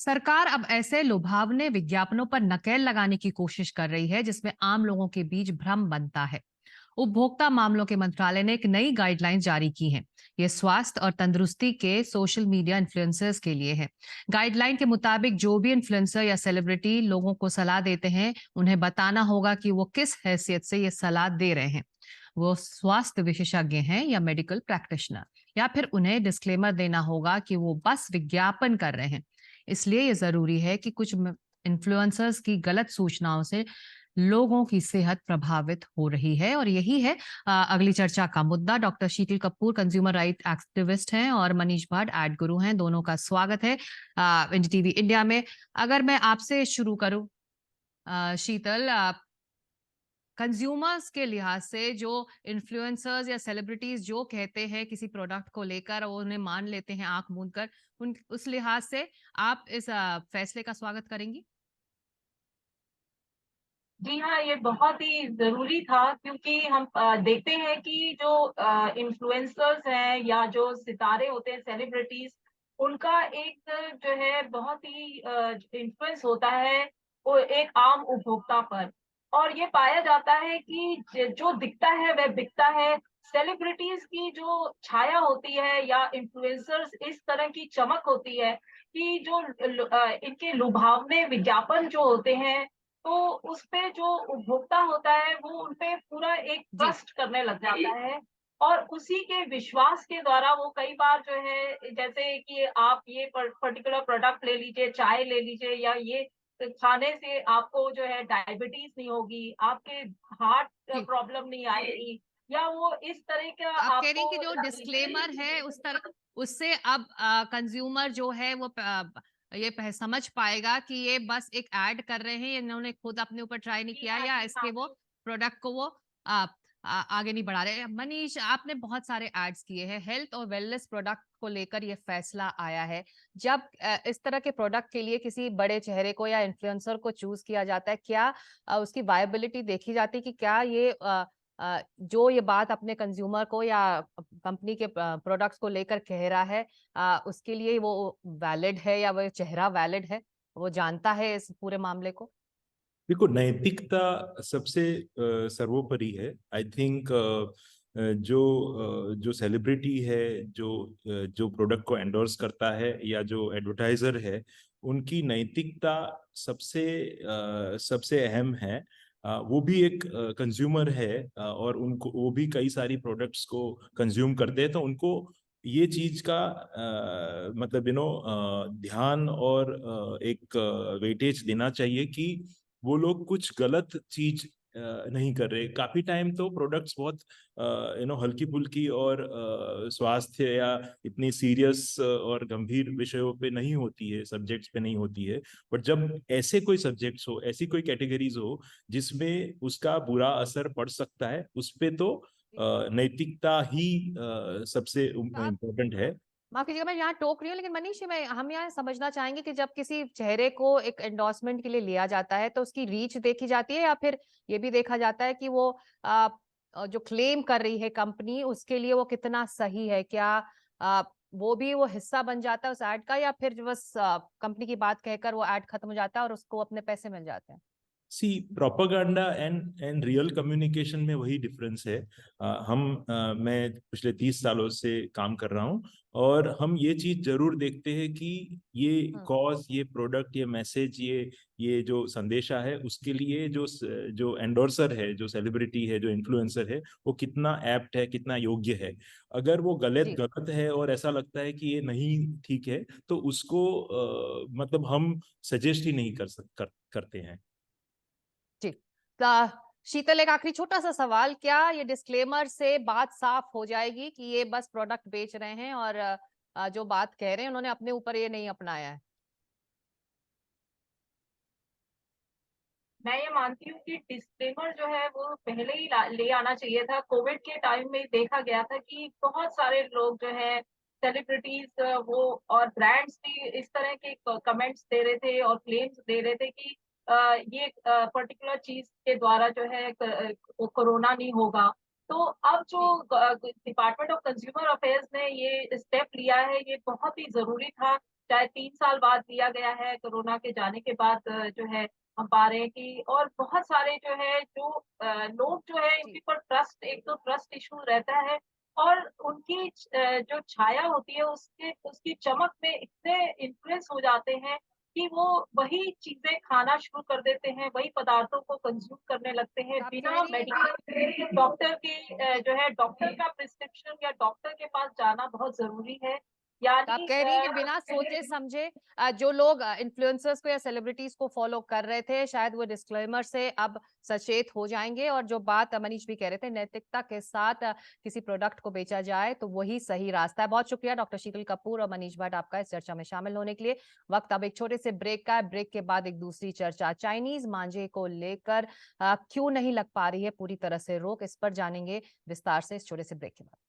सरकार अब ऐसे लुभावने विज्ञापनों पर नकेल लगाने की कोशिश कर रही है जिसमें आम लोगों के बीच भ्रम बनता है। उपभोक्ता मामलों के मंत्रालय ने एक नई गाइडलाइन जारी की है। ये स्वास्थ्य और तंदुरुस्ती के सोशल मीडिया इन्फ्लुएंसर्स के लिए है। गाइडलाइन के मुताबिक जो भी इन्फ्लुएंसर या सेलिब्रिटी लोगों को सलाह देते हैं, उन्हें बताना होगा कि वो किस हैसियत से ये सलाह दे रहे हैं। वो स्वास्थ्य विशेषज्ञ हैं या मेडिकल प्रैक्टिशनर, या फिर उन्हें डिस्क्लेमर देना होगा कि वो बस विज्ञापन कर रहे हैं। इसलिए ये जरूरी है कि कुछ इन्फ्लुएंसर्स की गलत सूचनाओं से लोगों की सेहत प्रभावित हो रही है। और यही है अगली चर्चा का मुद्दा। डॉक्टर शीतल कपूर कंज्यूमर राइट एक्टिविस्ट हैं और मनीष भट्ट एड गुरु हैं। दोनों का स्वागत है एनडीटीवी इंडिया में। अगर मैं आपसे शुरू करूं, शीतल, कंज्यूमर्स के लिहाज से जो इन्फ्लुएंसर्स या सेलिब्रिटीज जो कहते हैं किसी प्रोडक्ट को लेकर, वो उन्हें मान लेते हैं आंख मूंद कर, उन उस लिहाज से आप इस फैसले का स्वागत करेंगी? जी हाँ, ये बहुत ही ज़रूरी था क्योंकि हम देखते हैं कि जो इन्फ्लुएंसर्स हैं या जो सितारे होते हैं, सेलिब्रिटीज़, उनका एक जो है बहुत ही इन्फ्लुएंस होता है वो एक आम उपभोक्ता पर। और ये पाया जाता है कि ज जो दिखता है वह बिकता है। सेलिब्रिटीज़ की जो छाया होती है या इन्फ्लुएंसर्स इस तरह की चमक होती है कि जो इनके लुभावने विज्ञापन जो होते हैं, तो उसपे जो उपभोक्ता होता है वो उनपे पूरा एक जी। ट्रस्ट करने लग जाता है और उसी के विश्वास के द्वारा वो कई बार जो है जैसे कि आप ये पर्टिकुलर प्रोडक्ट ले लीजिए, चाय ले लीजिए या ये खाने से आपको जो है डायबिटीज नहीं होगी, आपके हार्ट जी। प्रॉब्लम नहीं आएगी या वो इस तरह का आप कह रही हैं आपको कि जो डिस्क्लेमर है उस तरह, उससे अब कंज्यूमर जो है वो समझ पाएगा कि ये बस एक ऐड कर रहे हैं, इन्होंने खुद अपने ऊपर ट्राई नहीं जी किया, हाँ, या जी इसके हाँ। वो प्रोडक्ट को वो आगे नहीं बढ़ा रहे। मनीष, आपने बहुत सारे एड्स किए हैं, हेल्थ और वेलनेस प्रोडक्ट को लेकर ये फैसला आया है। जब इस तरह के प्रोडक्ट के लिए किसी बड़े चेहरे को या इन्फ्लुएंसर को चूज किया जाता है, क्या उसकी वायबिलिटी देखी जाती है कि क्या ये जो ये बात अपने कंज्यूमर को या कंपनी के प्रोडक्ट्स को लेकर कह रहा है, उसके लिए वो वैलिड है या वो चेहरा वैलिड है, वो जानता है इस पूरे मामले को? देखो, नैतिकता सबसे सर्वोपरि है। आई थिंक जो सेलिब्रिटी है, जो प्रोडक्ट को एंडोर्स करता है या जो एडवर्टाइजर है, उनकी नैतिकता सबसे अहम है। वो भी एक कंज्यूमर है, और उनको वो भी कई सारी प्रोडक्ट्स को कंज्यूम करते हैं, तो उनको ये चीज का मतलब ध्यान और एक वेटेज देना चाहिए कि वो लोग कुछ गलत चीज नहीं कर रहे। काफी टाइम तो प्रोडक्ट्स बहुत हल्की फुल्की और स्वास्थ्य या इतनी सीरियस और गंभीर विषयों पे नहीं होती है, सब्जेक्ट्स पे नहीं होती है। बट जब ऐसे कोई सब्जेक्ट्स हो, ऐसी कोई कैटेगरीज हो जिसमें उसका बुरा असर पड़ सकता है, उस पे तो नैतिकता ही सबसे आप इम्पोर्टेंट है। माफ कीजिएगा, मैं यहाँ टोक रही हूँ, लेकिन मनीष, मैं हम यहाँ समझना चाहेंगे कि जब किसी चेहरे को एक एंडोर्समेंट के लिए लिया जाता है तो उसकी रीच देखी जाती है, या फिर ये भी देखा जाता है कि वो आ, जो क्लेम कर रही है कंपनी उसके लिए वो कितना सही है? क्या वो भी वो हिस्सा बन जाता है उस ऐड का, या फिर बस कंपनी की बात कहकर वो ऐड खत्म हो जाता है और उसको अपने पैसे मिल जाते हैं? सी, प्रोपागेंडा एंड रियल कम्युनिकेशन में वही डिफरेंस है। मैं पिछले 30 सालों से काम कर रहा हूँ, और हम ये चीज जरूर देखते हैं कि ये हम्म। कॉज, ये प्रोडक्ट, ये मैसेज, ये जो संदेशा है, उसके लिए जो एंडोर्सर है, जो सेलिब्रिटी है, जो इन्फ्लुएंसर है, वो कितना एप्ट है, कितना योग्य है। अगर वो गलत जी। गलत है और ऐसा लगता है कि ये नहीं ठीक है, तो उसको मतलब हम सजेस्ट ही नहीं करते हैं। जी। शीतल, एक आखिरी छोटा सा सवाल, क्या ये डिस्क्लेमर से बात साफ हो जाएगी कि ये बस प्रोडक्ट बेच रहे हैं और जो बात कह रहे हैं उन्होंने अपने ऊपर ये नहीं अपनाया है? मैं ये मानती हूँ कि डिस्क्लेमर जो है वो पहले ही ले आना चाहिए था। कोविड के टाइम में देखा गया था कि बहुत सारे लोग जो है सेलिब्रिटीज वो और ब्रांड्स भी इस तरह के कमेंट्स दे रहे थे और क्लेम्स दे रहे थे कि ये पर्टिकुलर चीज के द्वारा जो है कोरोना नहीं होगा। तो अब जो जी। डिपार्टमेंट ऑफ कंज्यूमर अफेयर्स ने ये स्टेप लिया है, ये बहुत ही जरूरी था चाहे 3 साल बाद लिया गया है, कोरोना के जाने के बाद जो है हम पा रहे हैं कि और बहुत सारे जो है जो लोग जो है जी। इनके ऊपर ट्रस्ट एक तो ट्रस्ट इश्यू रहता है और उनकी जो छाया होती है उसके उसकी चमक में इतने इन्फ्लुएंस हो जाते हैं कि वो वही चीज़ें खाना शुरू कर देते हैं, वही पदार्थों को कंज़्यूम करने लगते हैं आप कह बिना रही हैं मेडिकल डॉक्टर के जो है डॉक्टर का प्रिस्क्रिप्शन या डॉक्टर के पास जाना बहुत ज़रूरी है। तो आप यानी कह रही हैं कि बिना सोचे समझे जो लोग इन्फ्लुएंसर्स को या सेलिब्रिटीज को फॉलो कर रहे थे, शायद वो डिस्क्लेमर से अब सचेत हो जाएंगे और जो बात मनीष भी कह रहे थे, नैतिकता के साथ किसी प्रोडक्ट को बेचा जाए तो वही सही रास्ता है। बहुत शुक्रिया डॉक्टर शीतल कपूर और मनीष भट्ट आपका इस चर्चा में शामिल होने के लिए। वक्त अब एक छोटे से ब्रेक का है। ब्रेक के बाद एक दूसरी चर्चा चाइनीज मांझे को लेकर क्यों नहीं लग पा रही है पूरी तरह से रोक, इस पर जानेंगे विस्तार से इस छोटे से ब्रेक के बाद।